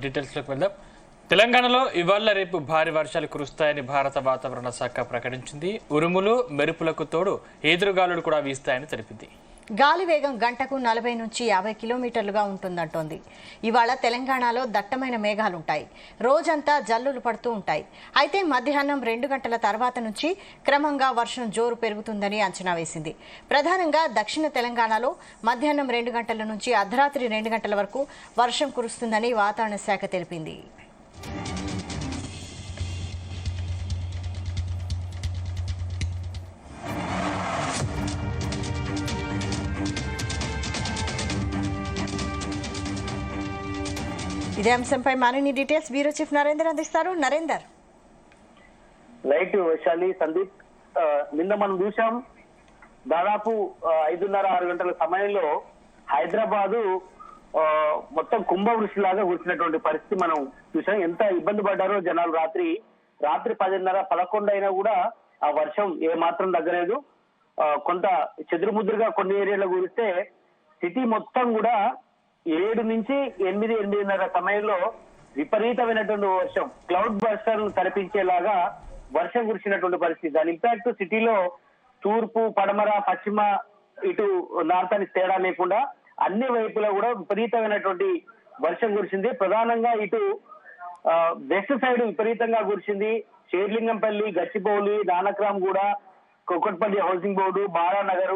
డీటెయిల్స్లోకి వెళ్దాం. తెలంగాణలో ఇవాళ రేపు భారీ వర్షాలు కురుస్తాయని భారత వాతావరణ శాఖ ప్రకటించింది. ఉరుములు మెరుపులకు తోడు ఈదురుగాలులు కూడా వీస్తాయని తెలిపింది. గాలి వేగం గంటకు 40 నుంచి 50 కిలోమీటర్లుగా ఉంటుందంటోంది. ఇవాళ తెలంగాణలో దట్టమైన మేఘాలుంటాయి. రోజంతా జల్లులు పడుతూ ఉంటాయి. అయితే మధ్యాహ్నం 2 గంటల తర్వాత నుంచి క్రమంగా వర్షం జోరు పెరుగుతుందని అంచనా వేసింది. ప్రధానంగా దక్షిణ తెలంగాణలో మధ్యాహ్నం 2 గంటల నుంచి అర్ధరాత్రి 2 గంటల వరకు వర్షం కురుస్తుందని వాతావరణ శాఖ తెలిపింది. ఇదే అంశంపై మరిన్ని డీటెయిల్స్ బ్యూరో చీఫ్ నరేందర్ అందిస్తారు. నరేందర్. రైట్ వైశాలి, సందీప్, నిన్న మనం చూసాం దాదాపు 5:30-6 గంటల సమయంలో హైదరాబాదు మొత్తం కుంభవృష్టిలాగా కూర్చున్నటువంటి పరిస్థితి మనం చూసాం. ఎంత ఇబ్బంది పడ్డారో జనాలు. రాత్రి 10:30-11 అయినా కూడా ఆ వర్షం ఏ మాత్రం తగ్గలేదు. కొంత చెదురుముద్దురుగా కొన్ని ఏరియాలో కురిస్తే సిటీ మొత్తం కూడా 7 నుంచి 8-8:30 సమయంలో విపరీతమైనటువంటి వర్షం, క్లౌడ్ బస్టర్ కనిపించేలాగా వర్షం కురిసినటువంటి పరిస్థితి. దాని ఇంపాక్ట్ సిటీలో తూర్పు, పడమర, పశ్చిమ, ఇటు నార్త్ అని తేడా లేకుండా అన్ని వైపులా కూడా విపరీతమైనటువంటి వర్షం కురిసింది. ప్రధానంగా ఇటు వెస్ట్ సైడ్ విపరీతంగా కురిసింది. Serilingampally, Gachibowli, Nanakramguda, Kukatpally housing board, Baranagar,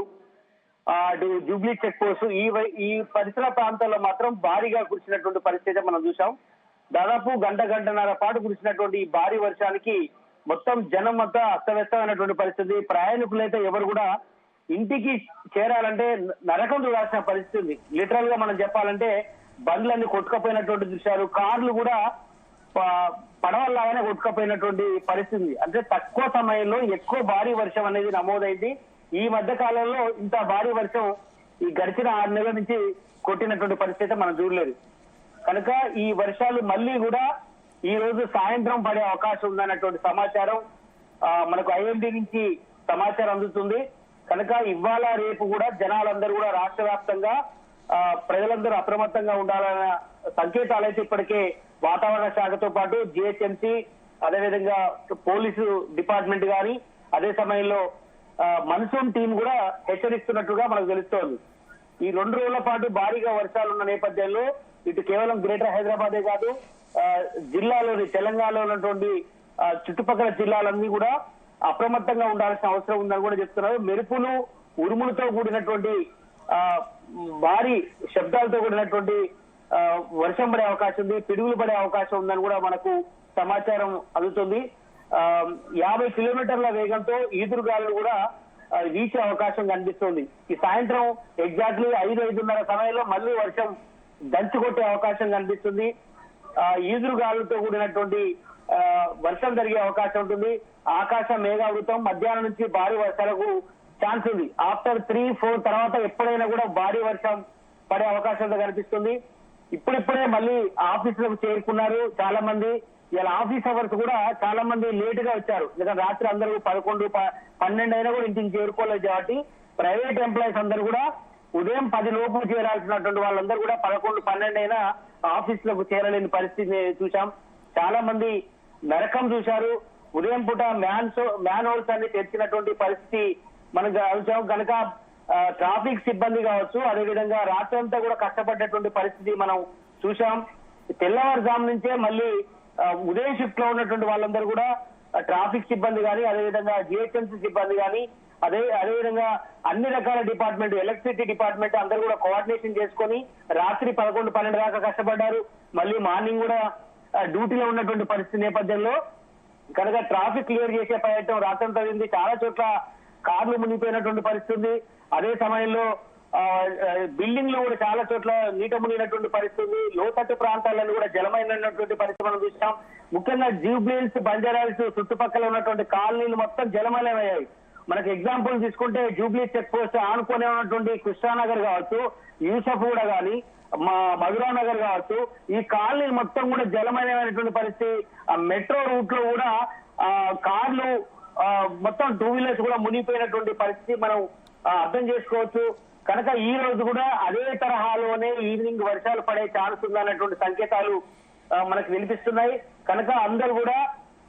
Jubilee check post, ఈ పరిసర ప్రాంతాల్లో మాత్రం భారీగా కురిసినటువంటి పరిస్థితి మనం చూసాం. దాదాపు గంటన్నర పాటు కురిసినటువంటి ఈ భారీ వర్షానికి మొత్తం జనం అంతా అస్తవ్యస్తమైనటువంటి పరిస్థితి. ప్రయాణికులైతే ఎవరు కూడా ఇంటికి చేరాలంటే నరకం చూడాల్సిన పరిస్థితి ఉంది. లిటరల్ గా మనం చెప్పాలంటే బండ్లన్నీ కొట్టుకపోయినటువంటి దృశ్యాలు, కార్లు కూడా పడవల్లాగానే కొట్టుకపోయినటువంటి పరిస్థితి. అంటే తక్కువ సమయంలో ఎక్కువ భారీ వర్షం అనేది నమోదైంది. ఈ మధ్య కాలంలో ఇంత భారీ వర్షం ఈ గడిచిన 6 నెలల నుంచి కొట్టినటువంటి పరిస్థితి మనం చూడలేదు. కనుక ఈ వర్షాలు మళ్ళీ కూడా ఈ రోజు సాయంత్రం పడే అవకాశం ఉందన్నటువంటి సమాచారం మనకు ఐఎండీ నుంచి సమాచారం అందుతుంది. కనుక ఇవాళ రేపు కూడా జనాలందరూ కూడా రాష్ట్ర వ్యాప్తంగా ప్రజలందరూ అప్రమత్తంగా ఉండాలన్న సంకేతాలు అయితే ఇప్పటికే వాతావరణ శాఖతో పాటు జిహెచ్ఎంసీ, అదేవిధంగా పోలీసు డిపార్ట్మెంట్ గాని, అదే సమయంలో మన్సూన్ టీం కూడా హెచ్చరిస్తున్నట్టుగా మనకు తెలుస్తోంది. ఈ 2 రోజుల పాటు భారీగా వర్షాలు ఉన్న నేపథ్యంలో ఇటు కేవలం గ్రేటర్ హైదరాబాదే కాదు, జిల్లాలోని తెలంగాణలో ఉన్నటువంటి చుట్టుపక్కల జిల్లాలన్నీ కూడా అప్రమత్తంగా ఉండాల్సిన అవసరం ఉందని కూడా చెప్తున్నారు. మెరుపులు, ఉరుములతో కూడినటువంటి భారీ శబ్దాలతో కూడినటువంటి వర్షం పడే అవకాశం ఉంది, పిడుగులు పడే అవకాశం ఉందని కూడా మనకు సమాచారం అందుతుంది. 50 కిలోమీటర్ల వేగంతో ఈదురుగాలు కూడా వీచే అవకాశం కనిపిస్తుంది. ఈ సాయంత్రం ఎగ్జాక్ట్లీ 5-5:30 సమయంలో మళ్ళీ వర్షం దంచి కొట్టే అవకాశం కనిపిస్తుంది. ఈదురుగాలులతో కూడినటువంటి వర్షం జరిగే అవకాశం ఉంటుంది. ఆకాశం మేఘావృతం, మధ్యాహ్నం నుంచి భారీ వర్షాలకు ఛాన్స్ ఉంది. ఆఫ్టర్ 3-4 తర్వాత ఎప్పుడైనా కూడా భారీ వర్షం పడే అవకాశం కనిపిస్తుంది. ఇప్పుడిప్పుడే మళ్ళీ ఆఫీసులకు చేరుకున్నారు చాలా మంది. ఇలా ఆఫీస్ అవర్స్ కూడా చాలా మంది లేట్ గా వచ్చారు. ఎందుకంటే రాత్రి అందరూ 11-12 అయినా కూడా ఇంటికి చేరుకోలేదు. కాబట్టి ప్రైవేట్ ఎంప్లాయీస్ అందరూ కూడా ఉదయం 10 లోపు చేరాల్సినటువంటి వాళ్ళందరూ కూడా 11-12 అయినా ఆఫీసులకు చేరలేని పరిస్థితి చూసాం. చాలా మంది నరకం చూశారు. ఉదయం పూట మ్యాన్ హోల్స్ అన్ని తెరిచినటువంటి పరిస్థితి మనం చూసాం. కనుక ట్రాఫిక్ సిబ్బంది కావచ్చు, అదేవిధంగా రాత్రి అంతా కూడా కష్టపడ్డటువంటి పరిస్థితి మనం చూసాం. తెల్లవారుజాము నుంచే మళ్ళీ ఉదయం షిఫ్ట్ లో ఉన్నటువంటి వాళ్ళందరూ కూడా ట్రాఫిక్ సిబ్బంది కానీ, అదేవిధంగా జిహెచ్ఎంసీ సిబ్బంది కానీ, అదేవిధంగా అన్ని రకాల డిపార్ట్మెంట్, ఎలక్ట్రిసిటీ డిపార్ట్మెంట్ అందరూ కూడా కోఆర్డినేషన్ చేసుకొని రాత్రి 11-12 దాకా కష్టపడ్డారు. మళ్ళీ మార్నింగ్ కూడా డ్యూటీలో ఉన్నటువంటి పరిస్థితి నేపథ్యంలో కనుక ట్రాఫిక్ క్లియర్ చేసే ప్రయత్నం రాత్రంతా ఉంది. చాలా చోట్ల కార్లు మునిగిపోయినటువంటి పరిస్థితి. అదే సమయంలో బిల్డింగ్లు కూడా చాలా చోట్ల నీట మునిగినటువంటి పరిస్థితి. లోతట్టు ప్రాంతాలను కూడా జలమైనటువంటి పరిస్థితి మనం చూసాం. ముఖ్యంగా జూబ్లీహిల్స్, బంజారాహిల్స్ చుట్టుపక్కల ఉన్నటువంటి కాలనీలు మొత్తం జలమయమయ్యాయి. మనకు ఎగ్జాంపుల్ తీసుకుంటే జూబ్లీ చెక్ పోస్ట్ ఆనుకునే ఉన్నటువంటి కృష్ణానగర్ కావచ్చు, యూసఫ్ కూడా కానీ, మధురా నగర్ కావచ్చు, ఈ కాలనీ మొత్తం కూడా జలమయమైనటువంటి పరిస్థితి. ఆ మెట్రో రూట్ లో కూడా కార్లు మొత్తం 2 వీలర్స్ కూడా మునిగిపోయినటువంటి పరిస్థితి మనం అర్థం చేసుకోవచ్చు. కనుక ఈ రోజు కూడా అదే తరహాలోనే ఈవినింగ్ వర్షాలు పడే ఛాన్స్ ఉందన్నటువంటి సంకేతాలు మనకు వినిపిస్తున్నాయి. కనుక అందరూ కూడా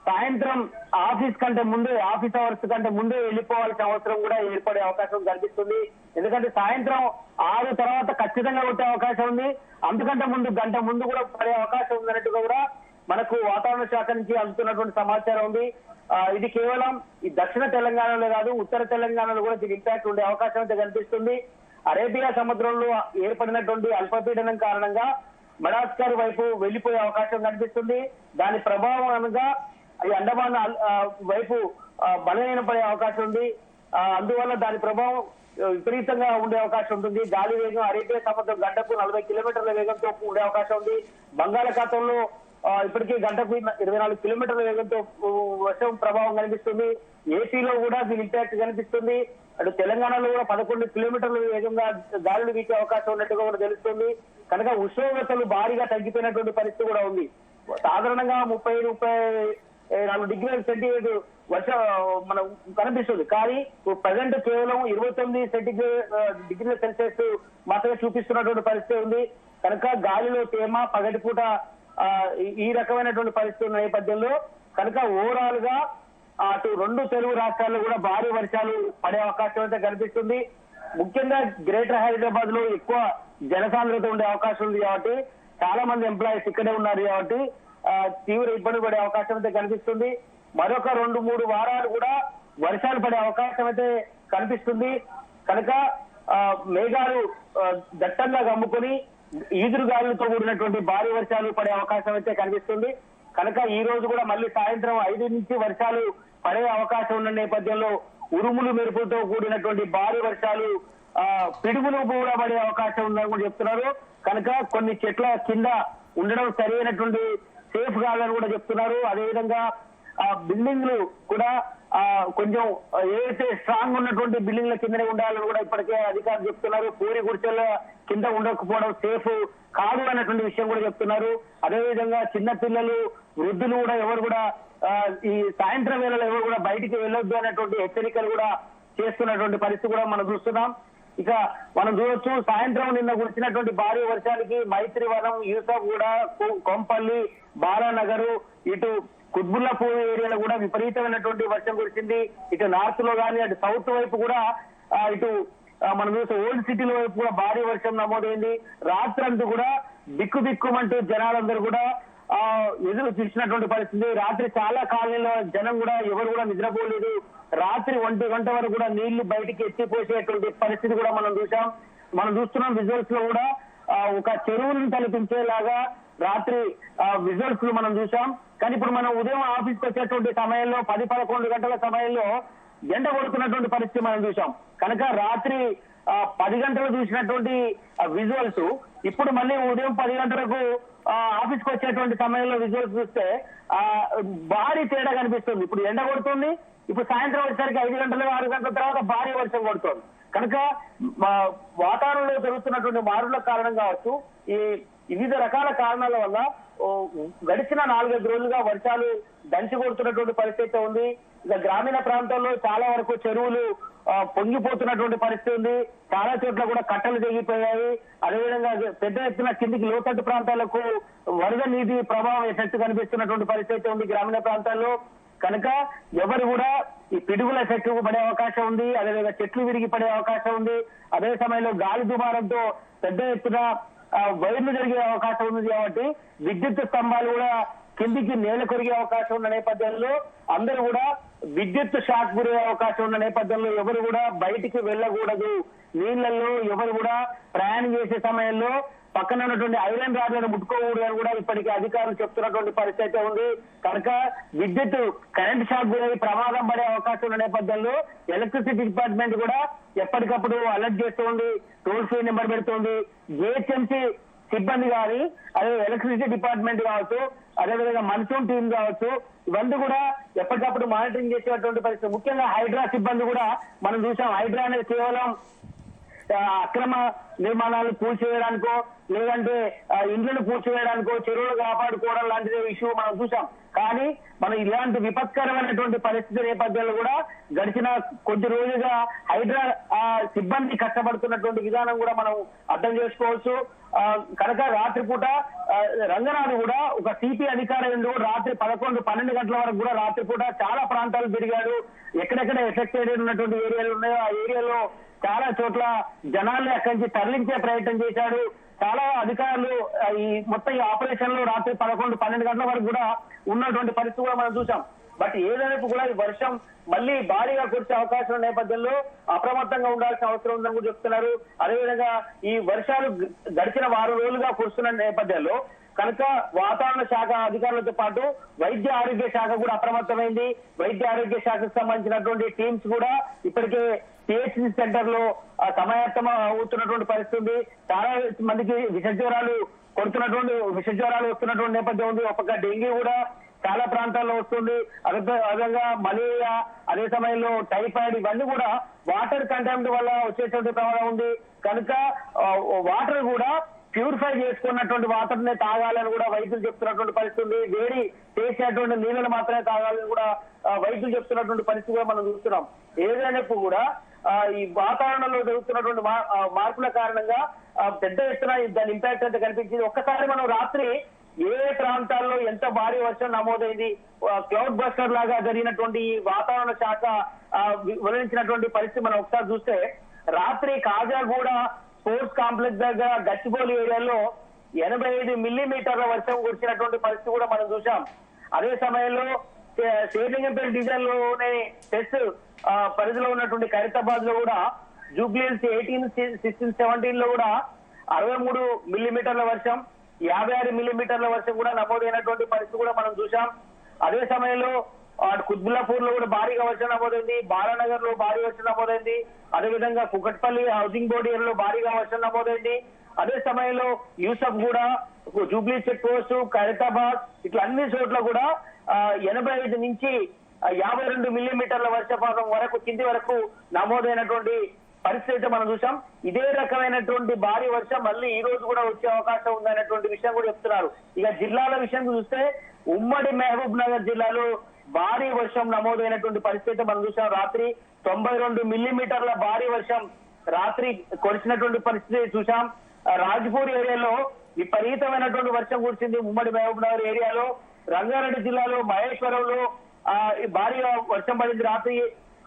సాయంత్రం ఆఫీస్ అవర్స్ కంటే ముందే వెళ్ళిపోవాల్సిన అవసరం కూడా ఏర్పడే అవకాశం కనిపిస్తుంది. ఎందుకంటే సాయంత్రం 6 తర్వాత ఖచ్చితంగా కొట్టే అవకాశం ఉంది. అంతకంటే ముందు గంట ముందు కూడా పడే అవకాశం ఉందన్నట్టుగా కూడా మనకు వాతావరణ శాఖ నుంచి అందుతున్నటువంటి సమాచారం ఉంది. ఇది కేవలం ఈ దక్షిణ తెలంగాణలో కాదు, ఉత్తర తెలంగాణలో కూడా దీని ఇంపాక్ట్ ఉండే అవకాశం అయితే కనిపిస్తుంది. అరేబియా సముద్రంలో ఏర్పడినటువంటి అల్పపీడనం కారణంగా మడాస్కర్ వైపు వెళ్లిపోయే అవకాశం కనిపిస్తుంది. దాని ప్రభావం అనగా ఈ అండమాన్ వైపు బలహీనపడే అవకాశం ఉంది. అందువల్ల దాని ప్రభావం విపరీతంగా ఉండే అవకాశం ఉంటుంది. గాలి వేగం అరేబియా సముద్రం గంటకు 40 కిలోమీటర్ల వేగంతో ఉండే అవకాశం ఉంది. బంగాళాఖాతంలో ఇప్పటికీ గంటకు 24 కిలోమీటర్ల వేగంతో వర్షం ప్రభావం కనిపిస్తుంది. ఏపీలో కూడా దీని ఇంపాక్ట్ కనిపిస్తుంది. అటు తెలంగాణలో కూడా 11 కిలోమీటర్ల వేగంగా గాలులు వీచే అవకాశం ఉన్నట్టుగా కూడా తెలుస్తుంది. కనుక ఉష్ణోగ్రతలు భారీగా తగ్గిపోయినటువంటి పరిస్థితి కూడా ఉంది. సాధారణంగా 30-34 డిగ్రీల సెంటీగ్రేడ్ వర్షం మనం కనిపిస్తుంది. కానీ ప్రజెంట్ కేవలం 29 డిగ్రీల సెల్సియస్ మాత్రమే చూపిస్తున్నటువంటి పరిస్థితి ఉంది. కనుక గాలిలో తేమ పగటిపూట ఈ రకమైనటువంటి పరిస్థితుల నేపథ్యంలో కనుక ఓవరాల్ గా అటు 2 తెలుగు రాష్ట్రాల్లో కూడా భారీ వర్షాలు పడే అవకాశం అయితే కనిపిస్తుంది. ముఖ్యంగా గ్రేటర్ హైదరాబాద్ లో ఎక్కువ జనసాంద్రత ఉండే అవకాశం ఉంది కాబట్టి చాలా మంది ఎంప్లాయీస్ ఇక్కడే ఉన్నారు కాబట్టి తీవ్ర ఇబ్బంది పడే అవకాశం అయితే కనిపిస్తుంది. మరొక 2-3 వారాలు కూడా వర్షాలు పడే అవకాశం అయితే కనిపిస్తుంది. కనుక మేఘాలు దట్టంగా గమ్ముకొని ఈదురుగాలులతో కూడినటువంటి భారీ వర్షాలు పడే అవకాశం అయితే కనిపిస్తుంది. కనుక ఈ రోజు కూడా మళ్ళీ సాయంత్రం 5 నుంచి వర్షాలు పడే అవకాశం ఉన్న నేపథ్యంలో ఉరుములు మెరుపులతో కూడినటువంటి భారీ వర్షాలు పిడుగులు కూడా పడే అవకాశం ఉందని కూడా చెప్తున్నారు. కనుక కొన్ని చెట్ల కింద ఉండడం సరైనటువంటి సేఫ్ కాదని కూడా చెప్తున్నారు. అదేవిధంగా బిల్డింగ్లు కూడా కొంచెం ఏదైతే స్ట్రాంగ్ ఉన్నటువంటి బిల్డింగ్ల కిందనే ఉండాలని కూడా ఇప్పటికే అధికారులు చెప్తున్నారు. పూరి గుడిసెల కింద ఉండకపోవడం సేఫ్ కాదు అన్నటువంటి విషయం కూడా చెప్తున్నారు. అదేవిధంగా చిన్న పిల్లలు, వృద్ధులు కూడా ఎవరు కూడా ఈ సాయంత్రం వేళలో ఎవరు కూడా బయటికి వెళ్ళొద్దు అన్నటువంటి హెచ్చరికలు కూడా చేస్తున్నటువంటి పరిస్థితి కూడా మనం చూస్తున్నాం. ఇక మనం చూడొచ్చు సాయంత్రం నిన్న కురిసినటువంటి భారీ వర్షాలకి మైత్రివనం, యూసఫ్గూడ, కొంపల్లి, బాలానగర్, ఇటు కుత్బుల్లాపూర్ ఏరియాలో కూడా విపరీతమైనటువంటి వర్షం కురిసింది. ఇటు నార్త్ లో కానీ అటు సౌత్ వైపు కూడా ఇటు మనం చూస్తే ఓల్డ్ సిటీలో వైపు కూడా భారీ వర్షం నమోదైంది. రాత్రంతా కూడా బిక్కుమంటూ జనాలందరూ కూడా ఎదురు చూసినటువంటి పరిస్థితి. రాత్రి చాలా కాలనీలో జనం కూడా ఎవరు కూడా నిద్రపోలేదు. రాత్రి 1 గంట వరకు కూడా నీళ్లు బయటికి ఎత్తిపోసేటువంటి పరిస్థితి కూడా మనం చూసాం. మనం చూస్తున్నాం విజువల్స్ లో కూడా ఒక చెరువులను తలపించేలాగా రాత్రి విజువల్స్ మనం చూసాం. కానీ ఇప్పుడు మనం ఉదయం ఆఫీస్కి వచ్చేటువంటి సమయంలో 10-11 గంటల సమయంలో ఎండ కొడుతున్నటువంటి పరిస్థితి మనం చూసాం. కనుక రాత్రి 10 గంటలు చూసినటువంటి విజువల్స్ ఇప్పుడు మళ్ళీ ఉదయం 10 గంటలకు ఆఫీస్కి వచ్చేటువంటి సమయంలో విజువల్స్ చూస్తే భారీ తేడా కనిపిస్తుంది. ఇప్పుడు ఎండ కొడుతుంది, ఇప్పుడు సాయంత్రం వచ్చేసరికి 5 గంటలు 6 గంటల తర్వాత భారీ వర్షం కొడుతుంది. కనుక వాతావరణంలో జరుగుతున్నటువంటి మార్పుల కారణం కావచ్చు, ఈ వివిధ రకాల కారణాల వల్ల గడిచిన 4-5 రోజులుగా వర్షాలు దంచి కొడుతున్నటువంటి పరిస్థితి ఉంది. ఇక గ్రామీణ ప్రాంతాల్లో చాలా వరకు చెరువులు పొంగిపోతున్నటువంటి పరిస్థితి ఉంది. చాలా చోట్ల కూడా కట్టలు తెగిపోయాయి. అదేవిధంగా పెద్ద ఎత్తున కిందికి లోతట్టు ప్రాంతాలకు వరద నీటి ప్రభావం ఎఫెక్ట్ కనిపిస్తున్నటువంటి పరిస్థితి ఉంది గ్రామీణ ప్రాంతాల్లో. కనుక ఎవరు కూడా ఈ పిడుగుల ఎఫెక్ట్ పడే అవకాశం ఉంది. అదేవిధంగా చెట్లు విరిగి పడే అవకాశం ఉంది. అదే సమయంలో గాలి దుమారంతో పెద్ద ఎత్తున వైర్లు జరిగే అవకాశం ఉంది కాబట్టి విద్యుత్ స్తంభాలు కూడా కిందికి నేల కొరిగే అవకాశం ఉన్న నేపథ్యంలో అందరూ కూడా విద్యుత్ షాక్ గురయ్యే అవకాశం ఉన్న నేపథ్యంలో ఎవరు కూడా బయటికి వెళ్ళకూడదు. నీళ్లలో ఎవరు కూడా ప్రయాణం చేసే సమయంలో పక్కన ఉన్నటువంటి ఐరన్ రాడ్లను ముట్టుకోకూడదు అని కూడా ఇప్పటికీ అధికారులు చెప్తున్నటువంటి పరిస్థితి ఉంది. కనుక విద్యుత్ కరెంట్ షాక్ గురై ప్రమాదం పడే అవకాశం ఉన్న నేపథ్యంలో ఎలక్ట్రిసిటీ డిపార్ట్మెంట్ కూడా ఎప్పటికప్పుడు అలర్ట్ చేస్తోంది, టోల్ ఫ్రీ నెంబర్ పెడుతోంది. జిహెచ్ఎంసీ సిబ్బంది కానీ అదే ఎలక్ట్రిసిటీ డిపార్ట్మెంట్ కావచ్చు, అదేవిధంగా మన్సూన్ టీం కావచ్చు, ఇవన్నీ కూడా ఎప్పటికప్పుడు మానిటరింగ్ చేసేటువంటి పరిస్థితి. ముఖ్యంగా హైడ్రా సిబ్బంది కూడా మనం చూసాం. హైడ్రా అనేది కేవలం అక్రమ నిర్మాణాలు కూల్చేయడానికో లేదంటే ఇండ్లను పూడ్చివేయడానికో చెరువులు కాపాడుకోవడం లాంటిది ఇష్యూ మనం చూసాం. కానీ మనం ఇలాంటి విపత్కరమైనటువంటి పరిస్థితి నేపథ్యంలో కూడా గడిచిన కొద్ది రోజులుగా హైడ్రా సిబ్బంది కష్టపడుతున్నటువంటి విధానం కూడా మనం అర్థం చేసుకోవచ్చు. కనుక రాత్రిపూట రంగనాథ్ కూడా ఒక సిపి అధికారులు రాత్రి 11-12 గంటల వరకు కూడా రాత్రిపూట చాలా ప్రాంతాలు తిరిగాడు. ఎక్కడెక్కడ ఎఫెక్టెడ్ ఉన్నటువంటి ఏరియాలు ఉన్నాయో ఆ ఏరియాలో చాలా చోట్ల జనాల్ని అక్కడి నుంచి తరలించే ప్రయత్నం చేశాడు. చాలా అధికారులు ఈ మొత్తం ఈ ఆపరేషన్ లో రాత్రి 11-12 గంటల వరకు కూడా ఉన్నటువంటి పరిస్థితి కూడా మనం చూసాం. బట్ ఏదైనా కూడా ఈ వర్షం మళ్ళీ భారీగా కురిసే అవకాశం నేపథ్యంలో అప్రమత్తంగా ఉండాల్సిన అవసరం ఉందని కూడా చెప్తున్నారు. అదేవిధంగా ఈ వర్షాలు గడిచిన 6 రోజులుగా కురుస్తున్న నేపథ్యంలో కనుక వాతావరణ శాఖ అధికారులతో పాటు వైద్య ఆరోగ్య శాఖ కూడా అప్రమత్తమైంది. వైద్య ఆరోగ్య శాఖకు సంబంధించినటువంటి టీమ్స్ కూడా ఇప్పటికే పిహెచ్సి సెంటర్ లో సమాయత్తం అవుతున్నటువంటి పరిస్థితి ఉంది. చాలా మందికి విష జ్వరాలు వస్తున్నటువంటి నేపథ్యం ఉంది. ఒక డెంగీ కూడా చాలా ప్రాంతాల్లో వస్తుంది. అదేవిధంగా మలేరియా, అదే సమయంలో టైఫాయిడ్, ఇవన్నీ కూడా వాటర్ కంటామినేట్ వల్ల వచ్చేటువంటి ప్రమాదం ఉంది. కనుక వాటర్ కూడా ప్యూరిఫై చేసుకున్నటువంటి వాటర్ నే తాగాలని కూడా వైద్యులు చెప్తున్నటువంటి పరిస్థితి ఉంది. వేడి చేసేటువంటి నీళ్ళని మాత్రమే తాగాలని కూడా వైద్యులు చెప్తున్నటువంటి పరిస్థితి కూడా మనం చూస్తున్నాం. ఏదైనప్పుడు కూడా ఈ వాతావరణంలో జరుగుతున్నటువంటి మార్పుల కారణంగా పెద్ద ఎత్తున దాని ఇంపాక్ట్ అయితే కనిపించింది. ఒక్కసారి మనం రాత్రి ఏ ప్రాంతాల్లో ఎంత భారీ వర్షం నమోదైంది, క్లౌడ్ బస్టర్ లాగా జరిగినటువంటి ఈ వాతావరణ శాఖ వెల్లడించినటువంటి పరిస్థితి మనం ఒకసారి చూస్తే రాత్రి కాజాగూడ స్పోర్ట్స్ కాంప్లెక్స్ దగ్గర గచ్చిబౌలి ఏరియాలో 85 మిల్లీమీటర్ల వర్షం కురిసినటువంటి పరిస్థితి కూడా మనం చూసాం. అదే సమయంలో షేర్లింగంపల్లి డివిజన్ లోనే టెస్ట్ పరిధిలో ఉన్నటువంటి ఖైరతాబాద్ లో కూడా జూబ్లీహిల్స్ 18, 16, 17 లో కూడా 63 మిల్లీమీటర్ల వర్షం, 56 మిల్లీమీటర్ల వర్షం కూడా నమోదైనటువంటి పరిస్థితి కూడా మనం చూసాం. అదే సమయంలో కుత్బుల్లాపూర్ లో కూడా భారీగా వర్షం నమోదైంది, బాలానగర్ లో భారీ వర్షం నమోదైంది, అదేవిధంగా కుకట్పల్లి హౌసింగ్ బోర్డు ఏరియాలో భారీగా వర్షం నమోదైంది. అదే సమయంలో యూసఫ్ కూడా, జూబ్లీ చెక్ పోస్ట్, ఖైరతాబాద్ ఇట్లా అన్ని చోట్ల కూడా 85 నుంచి 52 మిల్లీమీటర్ల వర్షపాతం వరకు కింది వరకు నమోదైనటువంటి పరిస్థితి మనం చూసాం. ఇదే రకమైనటువంటి భారీ వర్షం మళ్ళీ ఈ రోజు కూడా వచ్చే అవకాశం ఉందనేటువంటి విషయం కూడా చెప్తున్నారు. ఇక జిల్లాల విషయం చూస్తే ఉమ్మడి మహబూబ్ నగర్ జిల్లాలో భారీ వర్షం నమోదైనటువంటి పరిస్థితి మనం చూసాం. రాత్రి 92 మిల్లీమీటర్ల భారీ వర్షం రాత్రి కురిసినటువంటి పరిస్థితి చూసాం. రాజ్పూర్ ఏరియాలో విపరీతమైనటువంటి వర్షం కురిసింది. ఉమ్మడి మహబూబ్ నగర్ ఏరియాలో రంగారెడ్డి జిల్లాలో మహేశ్వరంలో భారీగా వర్షం పడింది. రాత్రి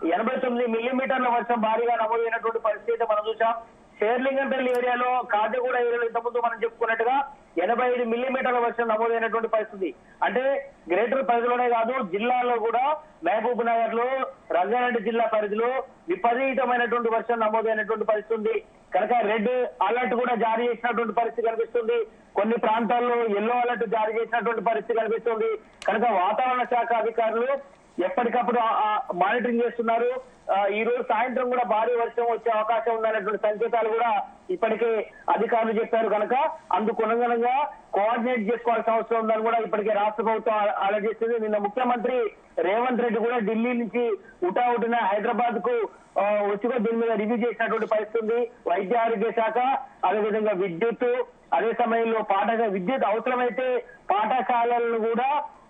89 మిల్లీమీటర్ల వర్షం భారీగా నమోదైనటువంటి పరిస్థితి మనం చూసాం. షేర్లింగంపల్లి ఏరియాలో కాజగూడ ఏరియాలో ఇంతకుముందు మనం చెప్పుకున్నట్టుగా 85 మిల్లీమీటర్ల వర్షం నమోదైనటువంటి పరిస్థితి. అంటే గ్రేటర్ పరిధిలోనే కాదు జిల్లాలో కూడా మహబూబ్ నగర్ లో, రంగారెడ్డి జిల్లా పరిధిలో విపరీతమైనటువంటి వర్షం నమోదైనటువంటి పరిస్థితి ఉంది. కనుక రెడ్ అలర్ట్ కూడా జారీ చేసినటువంటి పరిస్థితి కనిపిస్తుంది. కొన్ని ప్రాంతాల్లో ఎల్లో అలర్ట్ జారీ చేసినటువంటి పరిస్థితి కనిపిస్తుంది. కనుక వాతావరణ శాఖ అధికారులు ఎప్పటికప్పుడు మానిటరింగ్ చేస్తున్నారు. ఈ రోజు సాయంత్రం కూడా భారీ వర్షం వచ్చే అవకాశం ఉందనేటువంటి సంకేతాలు కూడా ఇప్పటికే అధికారులు చెప్పారు. కనుక అందుకు అనుగుణంగా కోఆర్డినేట్ చేసుకోవాల్సిన అవసరం ఉందని కూడా ఇప్పటికే రాష్ట్ర ప్రభుత్వం ఆలోచిస్తుంది. నిన్న ముఖ్యమంత్రి రేవంత్ రెడ్డి కూడా ఢిల్లీ నుంచి ఉటావుటిన హైదరాబాద్ కు వచ్చి కూడా దీని మీద రివ్యూ చేసినటువంటి పరిస్థితి ఉంది. వైద్య ఆరోగ్య శాఖ, అదేవిధంగా విద్యుత్, అదే సమయంలో విద్యుత్ అవసరమైతే పాఠశాలలను కూడా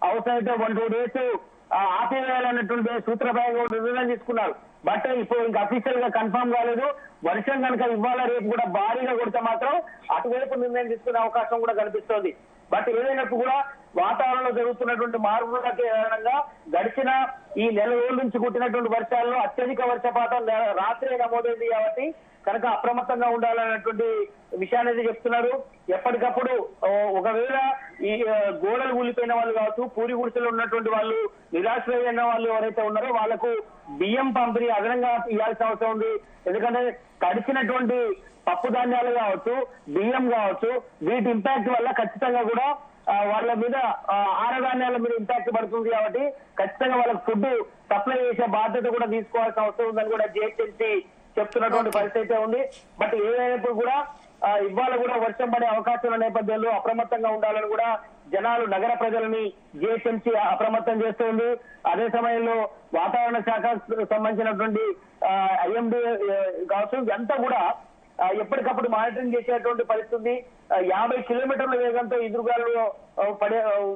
అవసరమైతే 1-2 డేస్ ఆపివేయాలన్నటువంటి సూత్రప్రాయంగా నిర్ణయం తీసుకున్నారు. బట్ ఇప్పుడు ఇంకా అఫీషియల్ గా కన్ఫర్మ్ కాలేదు. వర్షం కనుక ఇవాళ రేపు కూడా భారీగా కొడితే మాత్రం అటువైపు నిర్ణయం తీసుకునే అవకాశం కూడా కనిపిస్తోంది. బట్ ఏదైనప్పుడు కూడా వాతావరణంలో జరుగుతున్నటువంటి మార్పుల కారణంగా గడిచిన ఈ నెల రోజుల నుంచి కుట్టినటువంటి వర్షాల్లో అత్యధిక వర్షపాతం రాత్రి నమోదైంది. కాబట్టి కనుక అప్రమత్తంగా ఉండాలన్నటువంటి విషయాన్ని అయితే చెప్తున్నారు. ఎప్పటికప్పుడు ఒకవేళ ఈ గోడలు కూలిపోయిన వాళ్ళు కావచ్చు, పూరి గుడిసెలు ఉన్నటువంటి వాళ్ళు, నిరాశ్రయమైన వాళ్ళు ఎవరైతే ఉన్నారో వాళ్లకు బియ్యం పంపిణీ అదనంగా ఇవ్వాల్సిన అవసరం ఉంది. ఎందుకంటే తడిచినటువంటి పప్పు ధాన్యాలు కావచ్చు, బియ్యం కావచ్చు, వీటి ఇంపాక్ట్ వల్ల ఖచ్చితంగా కూడా వాళ్ళ మీద ఆహారధాన్యాల మీద ఇంపాక్ట్ పడుతుంది. కాబట్టి ఖచ్చితంగా వాళ్ళకి ఫుడ్ సప్లై చేసే బాధ్యత కూడా తీసుకోవాల్సిన అవసరం ఉందని కూడా జిహెచ్ఎంసీ చెప్తున్నటువంటి పరిస్థితి ఉంది. బట్ ఏదైనప్పుడు కూడా ఇవాళ కూడా వర్షం పడే అవకాశాల నేపథ్యంలో అప్రమత్తంగా ఉండాలని కూడా జనాలు, నగర ప్రజలని జిహెచ్ఎంసీ అప్రమత్తం చేస్తుంది. అదే సమయంలో వాతావరణ శాఖకు సంబంధించినటువంటి ఐఎండీ కావచ్చు, ఇదంతా కూడా ఎప్పటికప్పుడు మానిటరింగ్ చేసేటువంటి పరిస్థితి 50 కిలోమీటర్ల వేగంతో ఎదురుగాలు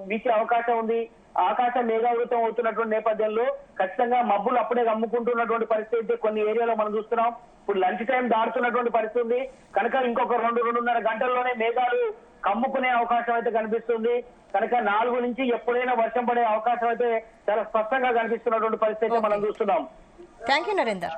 వీచే అవకాశం ఉంది. ఆకాశం మేఘావృతం అవుతున్నటువంటి నేపథ్యంలో ఖచ్చితంగా మబ్బులు అప్పుడే కమ్ముకుంటున్నటువంటి పరిస్థితి కొన్ని ఏరియాలో మనం చూస్తున్నాం. ఇప్పుడు లంచ్ టైం దాటుతున్నటువంటి పరిస్థితి ఉంది కనుక ఇంకొక 2-2.5 గంటల్లోనే మేఘాలు కమ్ముకునే అవకాశం అయితే కనిపిస్తుంది. కనుక 4 నుంచి ఎప్పుడైనా వర్షం పడే అవకాశం అయితే చాలా స్పష్టంగా కనిపిస్తున్నటువంటి పరిస్థితి మనం చూస్తున్నాం. Thank you Narender.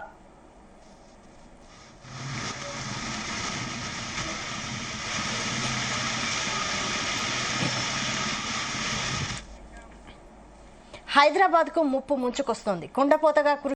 హైదరాబాద్కు ముప్పు ముంచుకొస్తోంది. కుండపోతగా